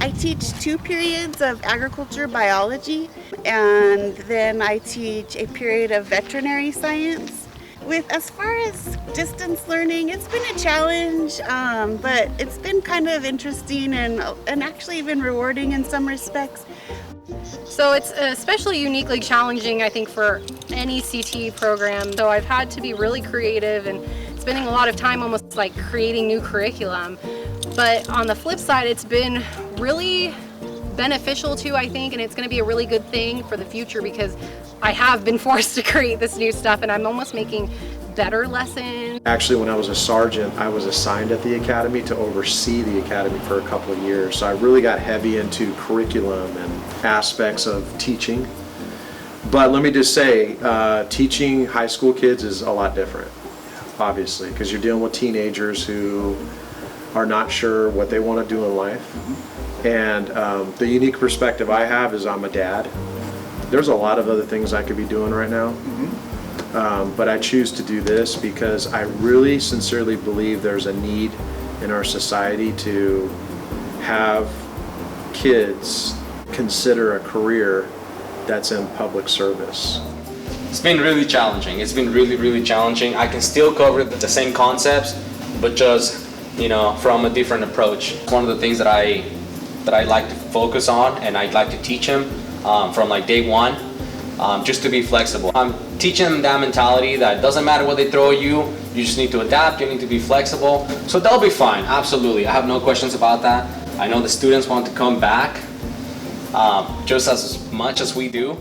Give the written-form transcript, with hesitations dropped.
I teach 2 periods of agriculture biology, and then I teach a period of veterinary science. With as far as distance learning, it's been a challenge, but it's been kind of interesting and actually even rewarding in some respects. So it's especially uniquely challenging, I think, for any CTE program. So I've had to be really creative and spending a lot of time almost like creating new curriculum. But on the flip side, it's been really beneficial too, I think, and it's going to be a really good thing for the future because I have been forced to create this new stuff and I'm almost making better lessons. Actually, when I was a sergeant, I was assigned at the academy to oversee the academy for a couple of years. So I really got heavy into curriculum and aspects of teaching. But let me just say, teaching high school kids is a lot different, obviously, because you're dealing with teenagers who are not sure what they want to do in life. And the unique perspective I have is I'm a dad. There's a lot of other things I could be doing right now. But I choose to do this because I really sincerely believe there's a need in our society to have kids consider a career that's in public service. It's been really challenging. It's been really challenging. I can still cover the same concepts, but just, from a different approach. One of the things that I like to focus on and I'd like to teach them from like day one, just to be flexible. I'm teaching them that mentality that it doesn't matter what they throw at you, you just need to adapt, you need to be flexible. So they'll be fine, absolutely. I have no questions about that. I know the students want to come back just as much as we do.